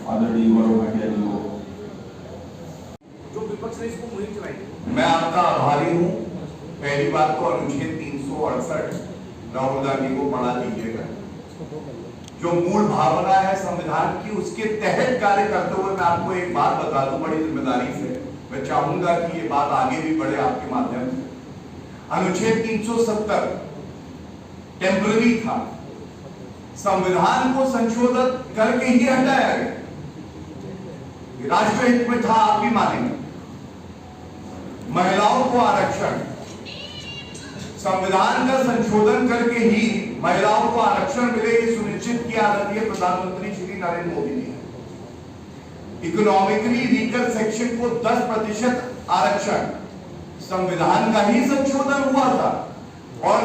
आदरणीय गौरव भाटिया जी को, जो विपक्ष ने इसको मुहिम चलाई। मैं आपका आभारी हूँ। पहली बात तो अनुच्छेद 368 राहुल गांधी को पढ़ा दीजिएगा। जो मूल भावना है संविधान की, उसके तहत कार्य करते हुए मैं आपको एक बात बता दूं बड़ी जिम्मेदारी से। मैं चाहूंगा कि ये बात आगे भी बढ़े आपके माध्यम से। अनुच्छेद 370 टेम्पररी था, संविधान को संशोधित करके ही हटाया गया। राष्ट्रहित में था, आप भी मानेंगे। महिलाओं को आरक्षण, संविधान का संशोधन करके ही महिलाओं को आरक्षण मिले, ये सुनिश्चित किया आदरणीय प्रधानमंत्री श्री नरेंद्र मोदी ने। इकोनॉमिकली वीकर सेक्शन को 10% आरक्षण, संविधान का ही संशोधन हुआ था। और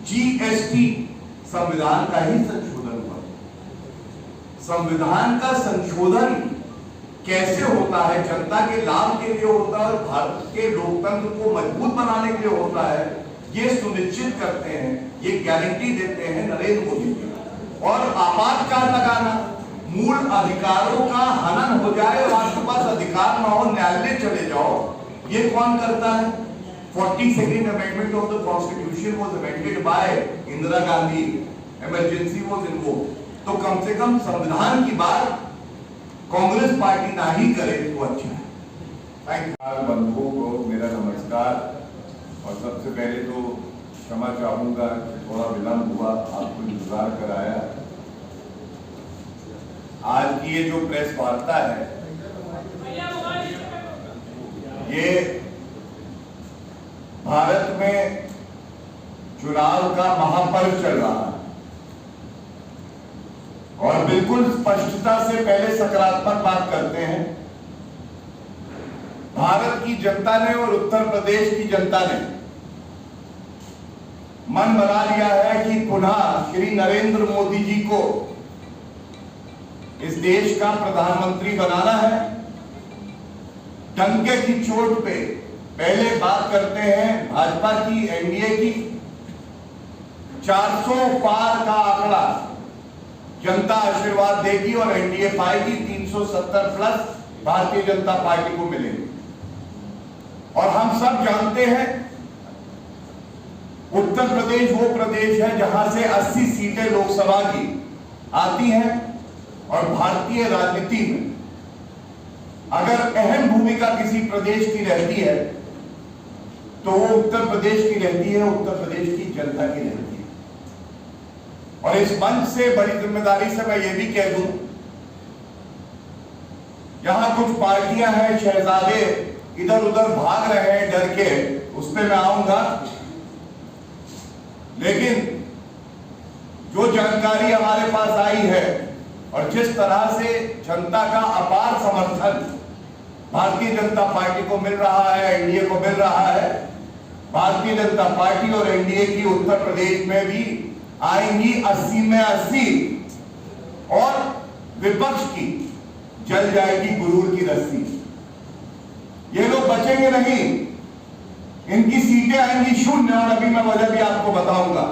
जीएसटी संविधान का ही संशोधन हुआ था। संविधान का संशोधन कैसे होता है? जनता के लाभ के लिए होता है और भारत के लोकतंत्र को मजबूत बनाने के लिए होता है। ये सुनिश्चित करते हैं, ये गारंटी देते हैं नरेंद्र मोदी जी। और आपातकाल लगाना, मूल अधिकारों का हनन हो जाए और आपके पास अधिकार ना हो, न्यायालय चले जाओ, ये कौन करता है? 42nd amendment of the constitution was amended bye Indira Gandhi, emergency was invoked. तो कम से कम संविधान की बात कांग्रेस पार्टी ना ही करे तो अच्छा है। Thank you. बंधुओं को मेरा नमस्कार। और सबसे पहले तो क्षमा चाहूंगा कि थोड़ा विलंब हुआ, आपको इंतजार कराया। आज की ये जो प्रेस वार्ता है, ये भारत में चुनाव का महापर्व चल रहा है और बिल्कुल स्पष्टता से पहले सकारात्मक बात करते हैं। भारत की जनता ने और उत्तर प्रदेश की जनता ने मन बना लिया है कि पुनः श्री नरेंद्र मोदी जी को इस देश का प्रधानमंत्री बनाना है। डंके की चोट पे पहले बात करते हैं भाजपा की, एनडीए की। 400 पार का आंकड़ा जनता आशीर्वाद देगी और एनडीए पाएगी। 370 प्लस भारतीय जनता पार्टी को मिलेंगे। और हम सब जानते हैं उत्तर प्रदेश वो प्रदेश है जहां से 80 सीटें लोकसभा की आती हैं। और भारतीय राजनीति में अगर अहम भूमिका किसी प्रदेश की रहती है तो वो उत्तर प्रदेश की रहती है, उत्तर प्रदेश की जनता की रहती है। और इस मंच से बड़ी जिम्मेदारी से मैं ये भी कह दूं, यहां कुछ पार्टियां हैं, शहजादे इधर उधर भाग रहे हैं डर के, उस पर मैं आऊंगा। लेकिन जो जानकारी हमारे पास आई है और जिस तरह से जनता का अपार समर्थन भारतीय जनता पार्टी को मिल रहा है, एनडीए को मिल रहा है, भारतीय जनता पार्टी और एनडीए की उत्तर प्रदेश में भी आएंगी 80 में 80 और विपक्ष की जल जाएगी गुरूर की रस्सी। ये लोग बचेंगे नहीं, इनकी सीटें आएंगी शून्य। और अभी मैं वजह भी आपको बताऊंगा।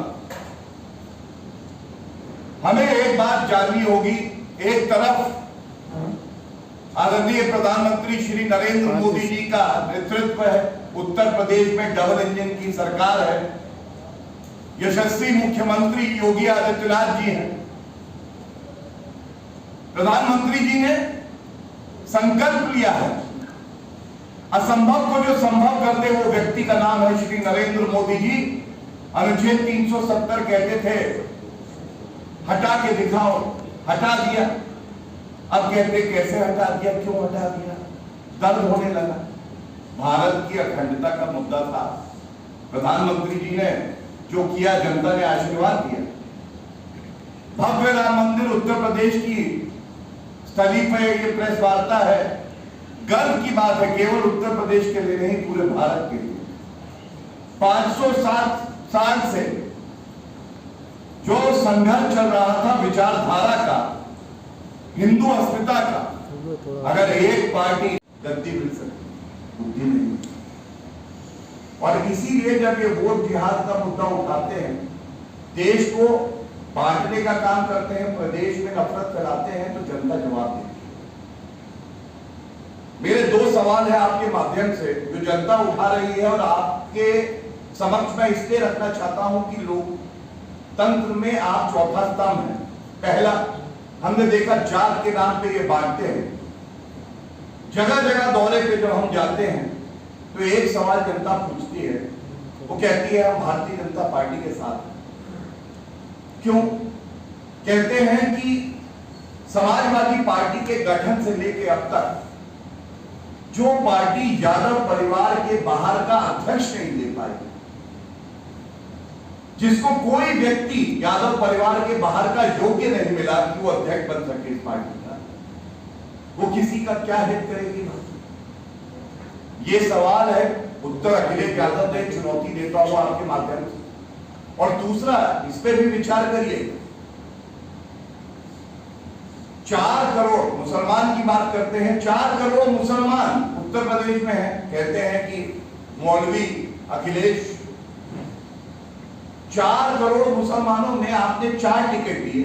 हमें एक बात जाननी होगी, एक तरफ आदरणीय प्रधानमंत्री श्री नरेंद्र मोदी जी का नेतृत्व है, उत्तर प्रदेश में डबल इंजन की सरकार है, यशस्वी मुख्यमंत्री योगी आदित्यनाथ जी हैं। प्रधानमंत्री जी ने संकल्प लिया है, असंभव को जो संभव कर दे वो व्यक्ति का नाम है श्री नरेंद्र मोदी जी। अनुच्छेद 370 कहते थे हटा के दिखाओ, हटा दिया। अब कहते कैसे हटा दिया, क्यों हटा दिया? दर्द होने लगा। भारत की अखंडता का मुद्दा था। प्रधानमंत्री जी ने जो किया, जनता ने आशीर्वाद दिया। भव्य राम मंदिर उत्तर प्रदेश की स्थली पर ये प्रेस वार्ता है, गर्व की बात है, केवल उत्तर प्रदेश के लिए नहीं, पूरे भारत के लिए। 507 साल से जो संघर्ष चल रहा था विचारधारा का, हिंदू अस्मिता का, अगर एक पार्टी गद्दी मिल सकती, बुद्धि नहीं। और इसीलिए जब ये वोट जिहाद का मुद्दा उठाते हैं, देश को बांटने का काम करते हैं, प्रदेश में नफरत फैलाते हैं, तो जनता जवाब देगी। मेरे दो सवाल है आपके माध्यम से जो जनता उठा रही है और आपके समक्ष मैं इसलिए रखना चाहता हूं कि लोकतंत्र में आप चौथा स्तंभ है। पहला, हमने देखा जात के नाम पे ये बांटते हैं। जगह जगह दौरे पे जब हम जाते हैं तो एक सवाल जनता पूछती है, वो कहती है हम भारतीय जनता पार्टी के साथ हैं। क्यों? कहते हैं कि समाजवादी पार्टी के गठन से लेकर अब तक जो पार्टी यादव परिवार के बाहर का अध्यक्ष नहीं दे पाई, जिसको कोई व्यक्ति यादव परिवार के बाहर का योग्य नहीं मिला कि वो अध्यक्ष बन सके इस पार्टी का, वो किसी का क्या हित करेगी? ये सवाल है, उत्तर अखिलेश यादव ने चुनौती देता हुआ आपके माध्यम से। और दूसरा, इस पे भी विचार करिए, 4 करोड़ मुसलमान की बात करते हैं, 4 करोड़ मुसलमान उत्तर प्रदेश में है। कहते हैं कि मौलवी अखिलेश 4 करोड़ मुसलमानों में आपने 4 टिकट दिए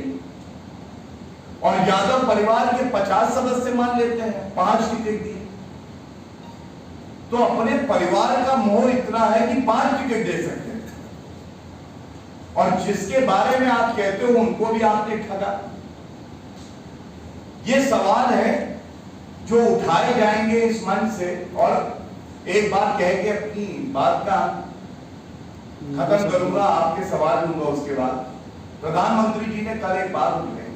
और यादव परिवार के 50 सदस्य मान लेते हैं 5 टिकट दिए। तो अपने परिवार का मोह इतना है कि 5 टिकट दे सकते हैं और जिसके बारे में आप कहते हो उनको भी आपने ठगा। ये सवाल है जो उठाए जाएंगे इस मंच से। और एक बात कह के अपनी बात का खत्म करूंगा, आपके सवाल लूंगा उसके बाद। प्रधानमंत्री जी ने कल एक बात उठाई,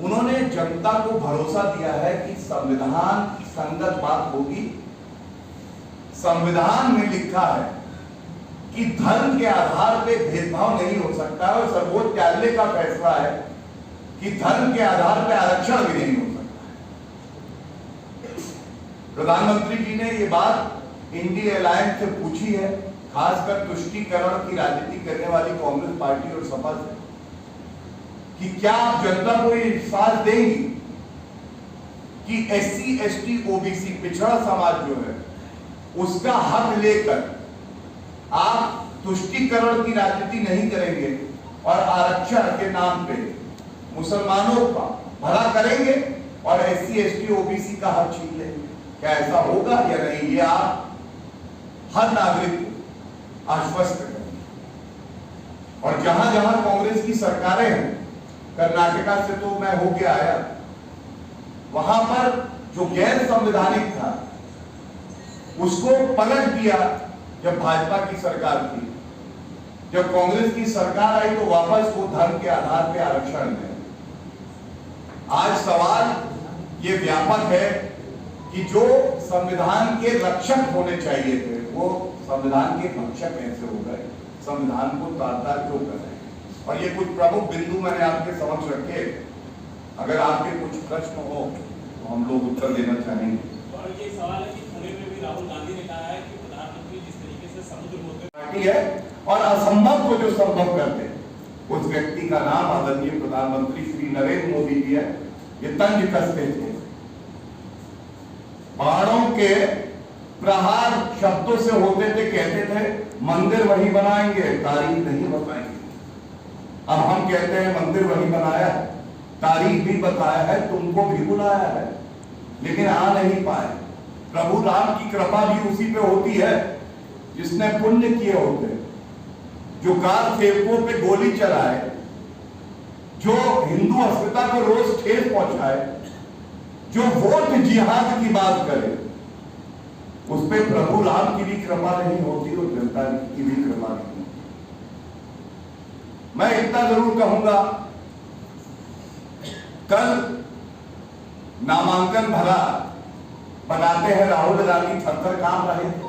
उन्होंने जनता को भरोसा दिया है कि संविधान संगत बात होगी। संविधान में लिखा है कि धर्म के आधार पर भेदभाव नहीं हो सकता और सर्वोच्च न्यायालय का फैसला है कि धर्म के आधार पर आरक्षण भी नहीं हो सकता है। प्रधानमंत्री जी ने ये बात इंडिया अलायंस से पूछी है, खासकर तुष्टीकरण की राजनीति करने वाली कांग्रेस पार्टी और सपा से, कि क्या आप जनता को ये विश्वास देंगी कि SC ST OBC पिछड़ा समाज जो है उसका हक लेकर आप तुष्टीकरण की राजनीति नहीं करेंगे और आरक्षण के नाम पे मुसलमानों का भला करेंगे और SC ST OBC का हक छीन लेंगे? क्या ऐसा होगा या नहीं, ये आप हर नागरिक को आश्वस्त करेंगे। और जहां जहां कांग्रेस की सरकारें हैं, कर्नाटका से तो मैं होके आया, वहां पर जो गैर संवैधानिक था उसको पलट दिया जब भाजपा की सरकार थी। जब कांग्रेस की सरकार आई तो वापस वो धर्म के आधार पर आरक्षण दें। आज सवाल ये व्यापक है कि जो संविधान के रक्षक होने चाहिए थे वो संविधान के भक्षक कैसे हो गए, संविधान को तार-तार क्यों कर रहे हैं? और ये कुछ प्रमुख बिंदु मैंने आपके समक्ष रखे। अगर आपके कुछ प्रश्न हो तो हम लोग उत्तर देना चाहेंगे। और ये सवाल है कि पुणे में भी राहुल गांधी ने कहा है कि प्रधानमंत्री जिस तरीके से समुद्र होते पार्टी है और असंभव को जो संभव करते उस व्यक्ति का नाम आदरणीय प्रधानमंत्री श्री नरेंद्र मोदी जी है। ये तंज कसते थे, पहाड़ों के प्रहार शब्दों से होते थे, कहते थे मंदिर वही बनाएंगे, तारीख नहीं बताएंगे। अब हम कहते हैं मंदिर वही बनाया है, तारीख भी बताया है, तुमको भी बुलाया है, लेकिन आ नहीं पाए। प्रभु राम की कृपा भी उसी पे होती है जिसने पुण्य किए होते, जो कार सेवकों पे गोली चलाए, जो हिंदू अस्मिता को रोज ठेस पहुंचाए, जो वोट जिहाद की बात करे, उस पे प्रभु राम की भी कृपा नहीं होती और जनता की भी कृपा नहीं होती। मैं इतना जरूर कहूंगा, कल नामांकन भरा बनाते हैं राहुल गांधी थर-थर कांप रहे थे।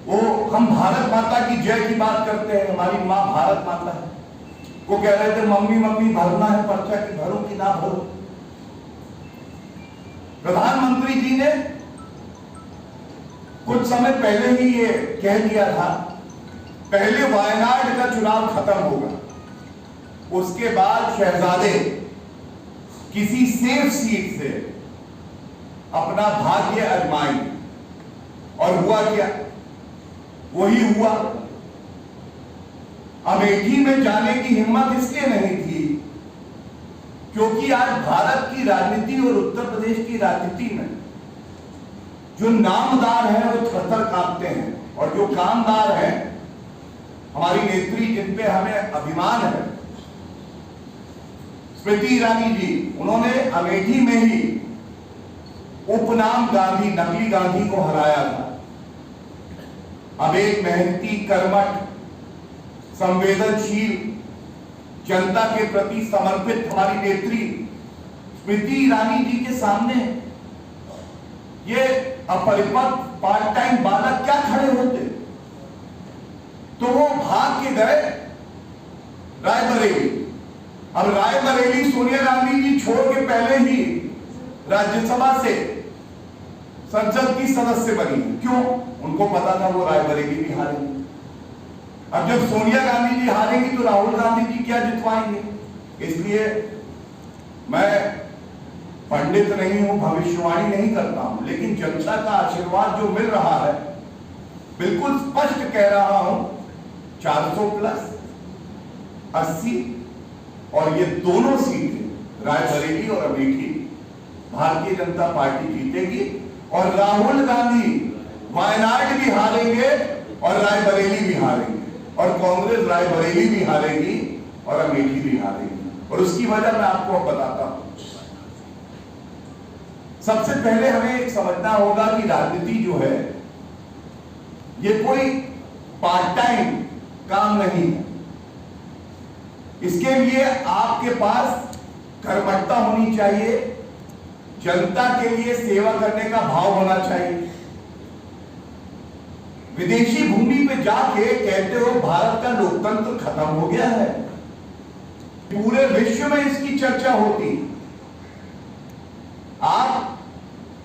वो हम भारत माता की जय की बात करते हैं, हमारी मां भारत माता है। वो कह रहे थे मम्मी मम्मी भरना है पर्चा की भरूं कि ना भरूं। प्रधानमंत्री जी ने कुछ समय पहले ही ये कह दिया था, पहले वायनाड का चुनाव खत्म होगा, उसके बाद शहजादे किसी सेफ सीट से अपना भाग्य आजमाएंगे। और हुआ क्या? वही हुआ। अमेठी में जाने की हिम्मत इसलिए नहीं थी क्योंकि आज भारत की राजनीति और उत्तर प्रदेश की राजनीति में जो नामदार हैं वो थर-थर कांपते हैं, और जो कामदार हैं हमारी नेत्री जिन पे हमें अभिमान है, स्मृति ईरानी जी, उन्होंने अमेठी में ही उपनाम गांधी, नकली गांधी को हराया था। अब एक मेहनती, कर्मठ, संवेदनशील, जनता के प्रति समर्पित हमारी नेत्री स्मृति ईरानी जी के सामने ये अपरिपक्व पार्ट टाइम बालक क्या खड़े होते? तो वो भाग के गए रायबरेली। अब रायबरेली सोनिया गांधी जी छोड़ के पहले ही राज्यसभा से संसद की सदस्य बनी। क्यों? उनको पता था वो रायबरेली भी हारेंगे। अब जब सोनिया गांधी जी हारेंगी तो राहुल गांधी जी क्या जितवाएंगे? इसलिए मैं पंडित नहीं हूं, भविष्यवाणी नहीं करता हूं, लेकिन जनता का आशीर्वाद जो मिल रहा है, बिल्कुल स्पष्ट कह रहा हूं, 400 प्लस 80 और ये दोनों सीटें रायबरेली और अमेठी भारतीय जनता पार्टी जीतेगी, और राहुल गांधी वायनाड भी हारेंगे और रायबरेली भी हारेंगे, और कांग्रेस रायबरेली भी हारेगी और अमेठी भी हारेगी। और उसकी वजह मैं आपको बताता हूं। सबसे पहले हमें एक समझना होगा कि राजनीति जो है ये कोई पार्ट टाइम काम नहीं है। इसके लिए आपके पास कर्मठता होनी चाहिए, जनता के लिए सेवा करने का भाव होना चाहिए। विदेशी भूमि पे जाके कहते हो भारत का लोकतंत्र खत्म हो गया है, पूरे विश्व में इसकी चर्चा होती। आप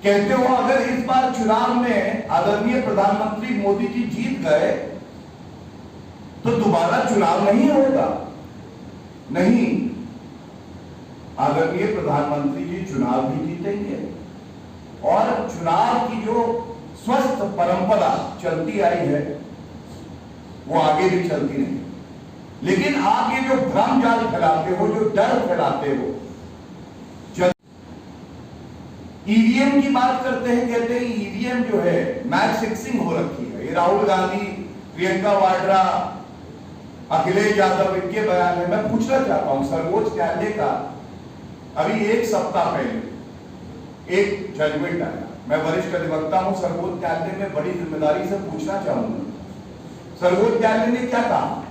कहते हो अगर इस बार चुनाव में आदरणीय प्रधानमंत्री मोदी जी जीत गए तो दोबारा चुनाव नहीं होगा। नहीं, आदरणीय प्रधानमंत्री जी चुनाव भी जीतेंगे, और चुनाव की जो स्वस्थ परंपरा चलती आई है वो आगे भी चलती नहीं। लेकिन आप ये जो भ्रम जाल फैलाते हो, जो डर फैलाते हो, ईवीएम की बात करते हैं, कहते हैं ईवीएम जो है मैच फिक्सिंग हो रखी है। ये राहुल गांधी, प्रियंका वाड्रा, अखिलेश यादव, इनके बयान है। मैं पूछना चाहता हूं, सर्वोच्च न्यायालय का अभी एक सप्ताह पहले एक जजमेंट आया। मैं वरिष्ठ अधिवक्ता हूं, सर्वोच्च न्यायालय में बड़ी जिम्मेदारी से पूछना चाहूंगा, सर्वोच्च न्यायालय ने क्या कहा?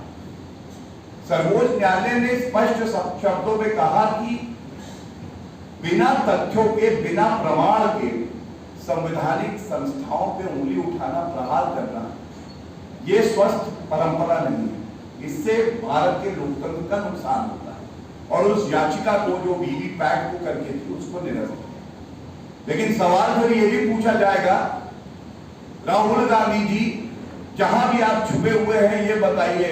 सर्वोच्च न्यायालय ने स्पष्ट शब्दों में कहा कि बिना तथ्यों के, बिना प्रमाण के संवैधानिक संस्थाओं पे उंगली उठाना, प्रहार करना, यह स्वस्थ परंपरा नहीं है। इससे भारत के लोकतंत्र का नुकसान होता है, और उस याचिका को जो वीवीपैट को करके थी उसको निरस्त किया। लेकिन सवाल फिर यह भी पूछा जाएगा, राहुल गांधी जी जहां भी आप छुपे हुए हैं ये बताइए,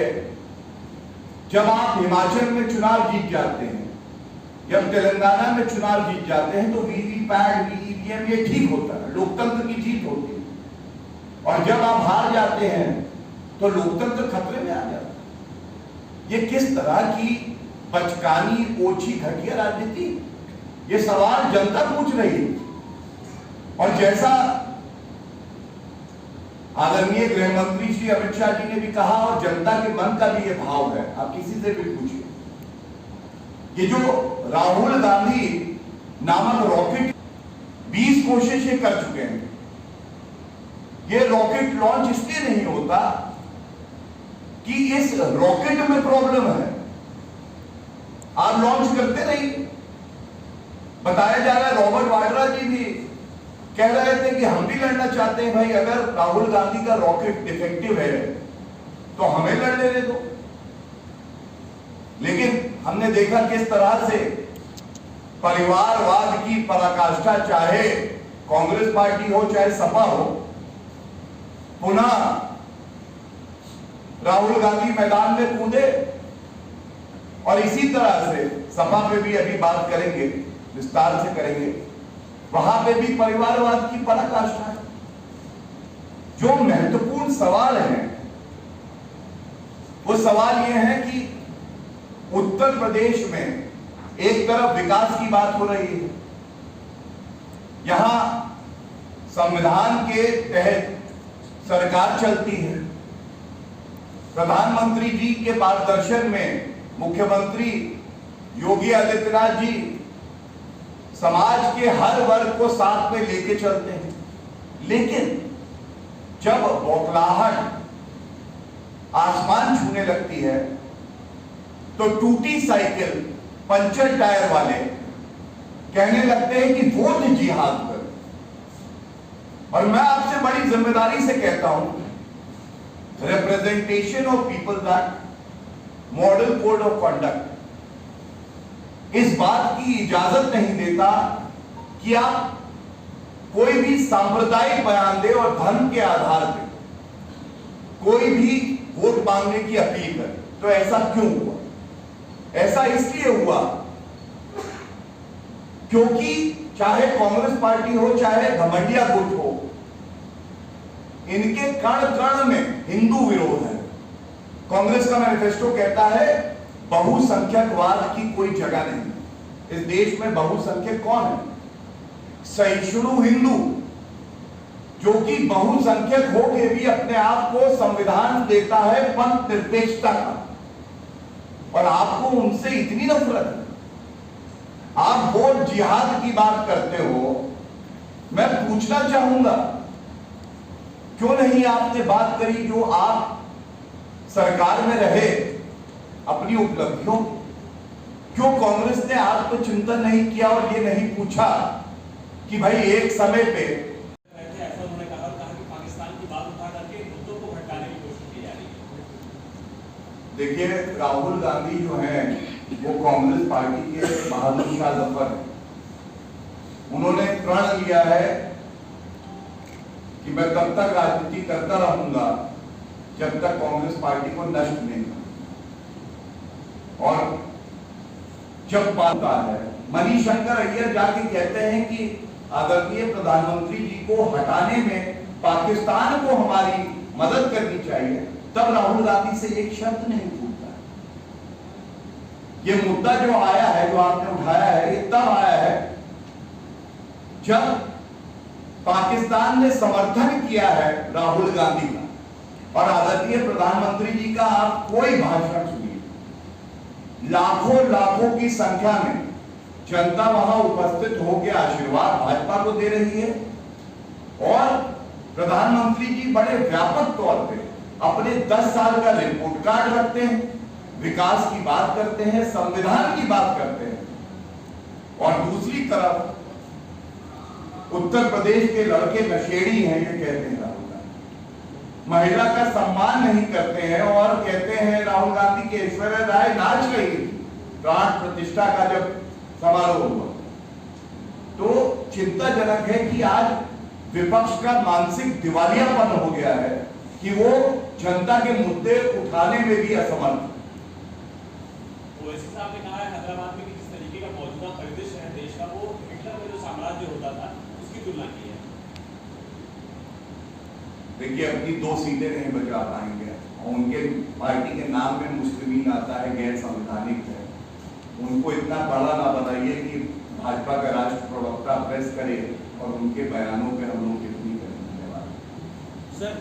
जब आप हिमाचल में चुनाव जीत जाते हैं, जब तेलंगाना में चुनाव जीत जाते हैं तो वीवीपैट, ईवीएम ये ठीक होता है, लोकतंत्र की जीत होती है, और जब आप हार जाते हैं तो लोकतंत्र खतरे में आ जाता है। ये किस तरह की बचकानी, ओछी, घटिया राजनीति? ये सवाल जनता पूछ रही है। और जैसा आदरणीय गृह मंत्री श्री अमित शाह जी ने भी कहा, और जनता के मन का भी ये भाव है, आप किसी से भी पूछिए, ये जो राहुल गांधी नामक रॉकेट 20 कोशिशें कर चुके हैं। ये रॉकेट लॉन्च इसलिए नहीं होता कि इस रॉकेट में प्रॉब्लम है, आप लॉन्च करते नहीं। बताया जा रहा है, रॉबर्ट वाड्रा जी भी कह रहे थे कि हम भी लड़ना चाहते हैं। भाई अगर राहुल गांधी का रॉकेट डिफेक्टिव है तो हमें लड़ने दे दो। लेकिन हमने देखा किस तरह से परिवारवाद की पराकाष्ठा, चाहे कांग्रेस पार्टी हो चाहे सपा हो, पुनः राहुल गांधी मैदान में कूदे। और इसी तरह से सपा पे भी अभी बात करेंगे, विस्तार से करेंगे, वहां पे भी परिवारवाद की पराकाष्ठा है। जो महत्वपूर्ण सवाल है वो सवाल ये है कि उत्तर प्रदेश में एक तरफ विकास की बात हो रही है, यहां संविधान के तहत सरकार चलती है, प्रधानमंत्री जी के मार्गदर्शन में मुख्यमंत्री योगी आदित्यनाथ जी समाज के हर वर्ग को साथ में लेके चलते हैं, लेकिन जब बौखलाहट आसमान छूने लगती है तो टूटी साइकिल पंचर टायर वाले कहने लगते हैं कि वोट जिहाद कर। और मैं आपसे बड़ी जिम्मेदारी से कहता हूं, representation of peoples act, model code of conduct इस बात की इजाजत नहीं देता कि आप कोई भी सांप्रदायिक बयान दे और धर्म के आधार पर कोई भी वोट मांगने की अपील करे। तो ऐसा क्यों हुआ? ऐसा इसलिए हुआ क्योंकि चाहे कांग्रेस पार्टी हो चाहे घमंडिया गुट हो, इनके कण कण में हिंदू विरोध है। कांग्रेस का मैनिफेस्टो कहता है बहुसंख्यकवाद की कोई जगह नहीं। इस देश में बहुसंख्यक कौन है? सहिष्णु हिंदू, जो कि बहुसंख्यक होके भी अपने आप को संविधान देता है पंथ निरपेक्षता का, और आपको उनसे इतनी नफरत है। आप वोट जिहाद की बात करते हो। मैं पूछना चाहूंगा, क्यों नहीं आपने बात करी जो आप सरकार में रहे अपनी उपलब्धियों? क्यों कांग्रेस ने आत्मचिंतन नहीं किया और ये नहीं पूछा कि भाई एक समय पे ऐसा उन्होंने कहा कि पाकिस्तान की बात उठा करके मुद्दों को भटकाने की कोशिश की जा रही है। देखिए, राहुल गांधी जो हैं वो कांग्रेस पार्टी के बहादुर शाह जफर हैं। उन्होंने प्रण लिया है कि मैं तब तक राजनीति करता रहूंगा जब तक कांग्रेस पार्टी को नष्ट नहीं कर। और जब पाता है, मणिशंकर अय्यर जाके कहते हैं कि आदरणीय प्रधानमंत्री जी को हटाने में पाकिस्तान को हमारी मदद करनी चाहिए, तब राहुल गांधी से एक शब्द नहीं पूछता। ये मुद्दा जो आया है, जो आपने उठाया है, ये तब आया है जब पाकिस्तान ने समर्थन किया है राहुल गांधी का। और आदरणीय प्रधानमंत्री जी का आप कोई भाषण सुनिए, लाखों लाखों की संख्या में जनता वहां उपस्थित होकर आशीर्वाद भाजपा को दे रही है। और प्रधानमंत्री जी बड़े व्यापक तौर पे अपने 10 साल का रिपोर्ट कार्ड रखते हैं, विकास की बात करते हैं, संविधान की बात करते हैं। और दूसरी तरफ उत्तर प्रदेश के लड़के नशेड़ी हैं, ये कहते हैं राहुल गांधी महिला का सम्मान नहीं करते हैं, और कहते हैं राहुल गांधी के ऐश्वर्या राय नाच रही थी प्राण प्रतिष्ठा का जब समारोह हुआ। तो चिंताजनक है कि आज विपक्ष का मानसिक दिवालियापन हो गया है कि वो जनता के मुद्दे उठाने में भी असमर्थ है। ओवैसी साहब ने कहा है हैदराबाद में कि जिस तरीके का मौजूदा परिदृश्य है देश का, वो हिटलर में जो साम्राज्य होता था उसकी तुलना की है। देखिए, अपनी 2 सीटें नहीं बचा पाएंगे और उनके पार्टी के नाम में मुस्लिमीन आता है, गैर संवैधानिक है। उनको इतना बड़ा ना बताइए कि भाजपा का राष्ट्र प्रवक्ता प्रेस करे और उनके बयानों पे हम लोग टिप्पणी करें। सर,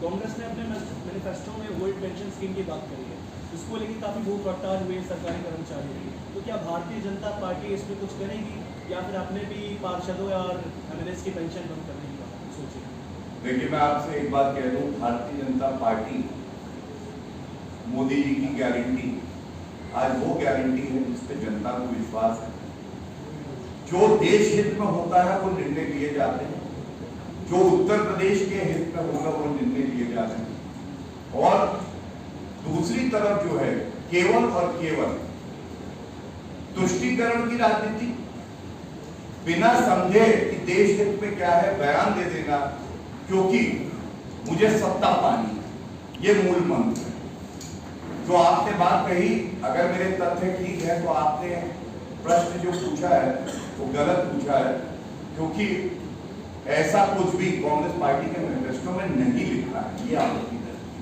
कांग्रेस ने अपने मैनिफेस्टो में ओल्ड पेंशन स्कीम की बात करी है, इसको लेकर काफी भूख हड़ताल हुए सरकारी कर्मचारी। तो क्या भारतीय जनता पार्टी इसमें कुछ करेगी या फिर अपने भी पार्षदों और एमएलएस की पेंशन बंद करने की बात सोचेगी? देखिए, मैं आपसे एक बात कह दूं, भारतीय जनता पार्टी मोदी जी की गारंटी आज वो गारंटी है जिस पे जनता को विश्वास है। जो देश हित में होता है वो निर्णय लिए जाते हैं, जो उत्तर प्रदेश के हित में होगा वो निर्णय लिए जाते हैं। और दूसरी तरफ जो है केवल और केवल तुष्टीकरण की राजनीति, बिना समझे कि देश हित में क्या है बयान दे देना क्योंकि मुझे सत्ता पानी है, ये मूल मंत्र है। जो आपने बात कही, अगर मेरे तथ्य ठीक है तो आपने प्रश्न जो पूछा है वो गलत पूछा है, क्योंकि ऐसा कुछ भी कांग्रेस पार्टी के मैनिफेस्टो में नहीं लिखा है। ये आपकी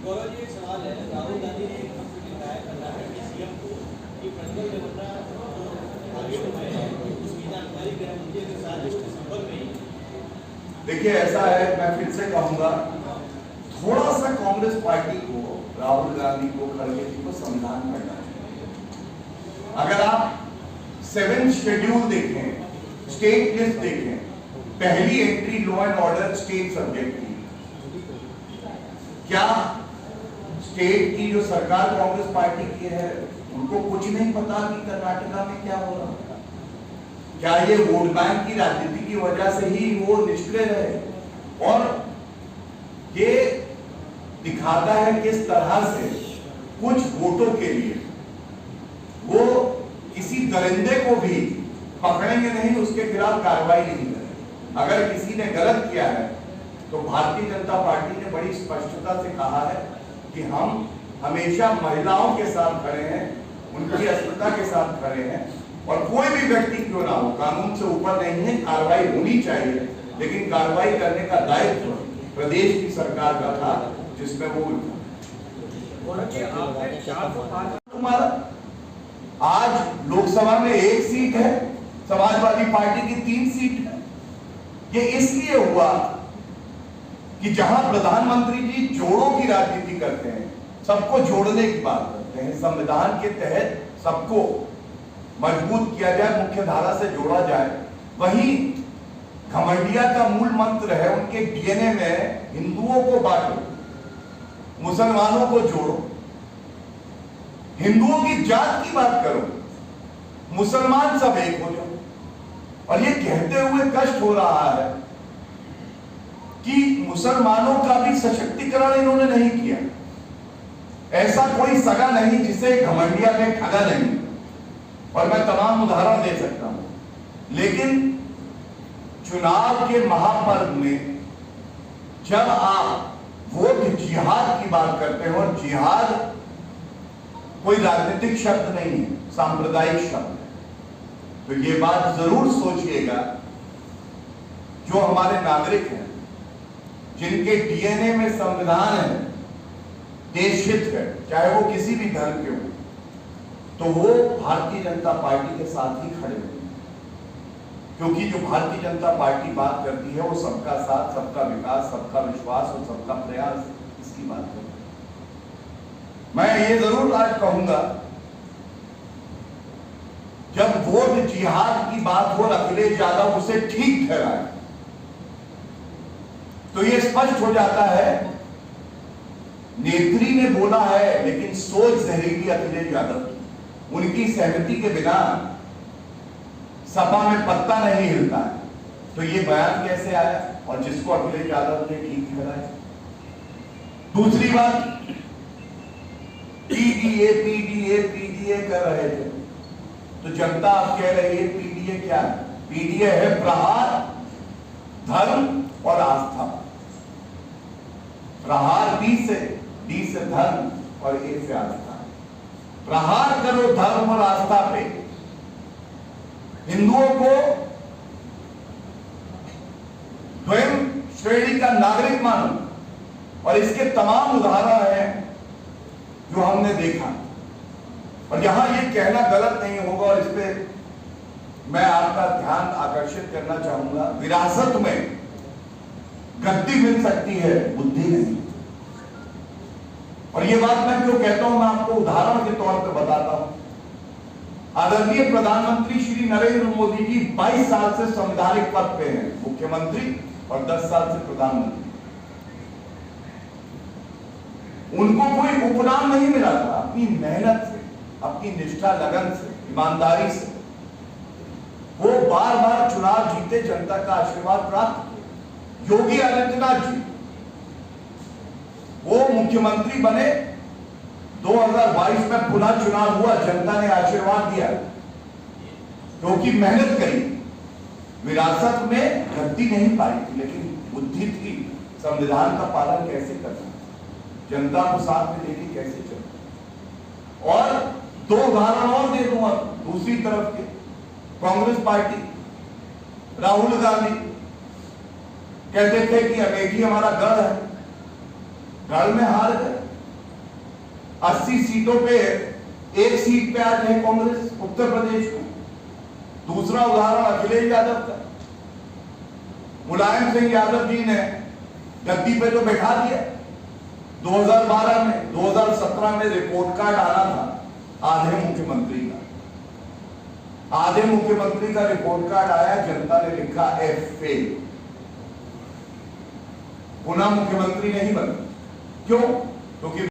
गौरव जी, एक सवाल है। राहुल गांधी ने एक मंत्र दिखाया कर्नाटक के सीएम को कि प्रज्वल देवन्ना आगे बढ़े हैं, उसकी जानकारी गृह मंत्री के साथ उसके संपर्क में ही। देखिए ऐसा है, मैं फिर से कहूंगा, थोड़ा सा कांग्रेस पार्टी को, राहुल गांधी को, खड़गे जी को संविधान पढ़ना चाहिए। अगर आप 7 शेड्यूल देखें, स्टेट लिस्ट देखें, पहली entry law and order state subject की। क्या स्टेट की जो सरकार कांग्रेस पार्टी की है उनको कुछ नहीं पता कि कर्नाटका में क्या हो रहा है? क्या ये वोट बैंक की राजनीति की वजह से ही वो निष्क्रिय रहे? और ये दिखाता है किस तरह से कुछ वोटों के लिए वो किसी दरिंदे को भी पकड़ेंगे नहीं, उसके खिलाफ कार्रवाई नहीं करेंगे। अगर किसी ने गलत किया है तो भारतीय जनता पार्टी ने बड़ी स्पष्टता से कहा है कि हम हमेशा महिलाओं के साथ खड़े हैं, उनकी अस्मिता के साथ खड़े हैं, और कोई भी व्यक्ति क्यों ना हो, कानून से ऊपर नहीं है, कार्रवाई होनी चाहिए, लेकिन कार्रवाई करने का दायित्व प्रदेश की सरकार का था, जिसमें वो तुम्हारा आज लोकसभा में 1 सीट है, समाजवादी पार्टी की 3 सीट है। ये इसलिए हुआ कि जहां प्रधानमंत्री जी जोड़ों की राजनीति करते हैं, सबको जोड़ने की बात करते हैं, संविधान के तहत सबको मजबूत किया जाए, मुख्य धारा से जोड़ा जाए, वहीं घमंडिया का मूल मंत्र है उनके डीएनए में, हिंदुओं को बांटो, मुसलमानों को जोड़ो, हिंदुओं की जात की बात करो, मुसलमान सब एक हो जाओ। और ये कहते हुए कष्ट हो रहा है कि मुसलमानों का भी सशक्तिकरण इन्होंने नहीं किया। ऐसा कोई सगा नहीं जिसे घमंडिया ने ठगा नहीं, और मैं तमाम उदाहरण दे सकता हूं। लेकिन चुनाव के महापर्व में जब आप वोट जिहाद की बात करते हो, और जिहाद कोई राजनीतिक शब्द नहीं है, सांप्रदायिक शब्द है, तो ये बात जरूर सोचिएगा, जो हमारे नागरिक हैं, जिनके डीएनए में संविधान है, देशहित है, चाहे वो किसी भी धर्म के हो, तो वो भारतीय जनता पार्टी के साथ ही खड़े हुए, क्योंकि जो भारतीय जनता पार्टी बात करती है वो सबका साथ, सबका विकास, सबका विश्वास और सबका प्रयास, इसकी बात करती है। मैं ये जरूर आज कहूंगा, जब वोट जिहाद की बात हो, अखिलेश यादव उसे ठीक ठहराए, तो ये स्पष्ट हो जाता है, नेत्री ने बोला है लेकिन सोच जहरीली अखिलेश यादव की, उनकी सहमति के बिना सपा में पत्ता नहीं हिलता है। तो ये बयान कैसे आया, और जिसको अखिलेश यादव ने ठीक ठहराया। दूसरी बात, पीडीए पीडीए पीडीए कर रहे थे, तो जनता अब कह रही है पीडीए क्या है? पीडीए है प्रहार, धर्म और आस्था। प्रहार डी से धर्म और ए से आस्था। प्रहार करो धर्म और आस्था पे, हिंदुओं को स्वयं श्रेणी का नागरिक मानो, और इसके तमाम उदाहरण हैं जो हमने देखा। और यहां ये कहना गलत नहीं होगा, और इस पे मैं आपका ध्यान आकर्षित करना चाहूंगा, विरासत में गद्दी मिल सकती है, बुद्धि नहीं। और ये बात मैं क्यों कहता हूं, मैं आपको उदाहरण के तौर पे बताता हूं। आदरणीय प्रधानमंत्री श्री नरेंद्र मोदी जी 22 साल से संवैधानिक पद पे हैं, मुख्यमंत्री, और 10 साल से प्रधानमंत्री। उनको कोई उपनाम नहीं मिला था, अपनी मेहनत से, अपनी निष्ठा, लगन से, ईमानदारी से वो बार बार चुनाव जीते, जनता का आशीर्वाद प्राप्त किए। योगी आदित्यनाथ जी वो मुख्यमंत्री बने, 2022 में पुनः चुनाव हुआ, जनता ने आशीर्वाद दिया, क्योंकि मेहनत करी, विरासत में गद्दी नहीं पाई थी, लेकिन बुद्धि थी, संविधान का पालन कैसे करना, जनता को साथ में लेके कैसे चलना। और 2 उदाहरण और दे दूंगा दूसरी तरफ के, कांग्रेस पार्टी, राहुल गांधी कहते थे कि अमेठी हमारा गढ़ है, गढ़ में हार गए, 80 सीटों पे 1 सीट पे आज है कांग्रेस उत्तर प्रदेश में। दूसरा उदाहरण अखिलेश यादव का, मुलायम सिंह यादव जी ने गद्दी पे जो बैठा दिया 2012 में, 2017 में रिपोर्ट कार्ड आना था आधे मुख्यमंत्री का, आधे मुख्यमंत्री का रिपोर्ट कार्ड आया, जनता ने लिखा एफ फेल, पुनः मुख्यमंत्री नहीं बना। क्यों? क्योंकि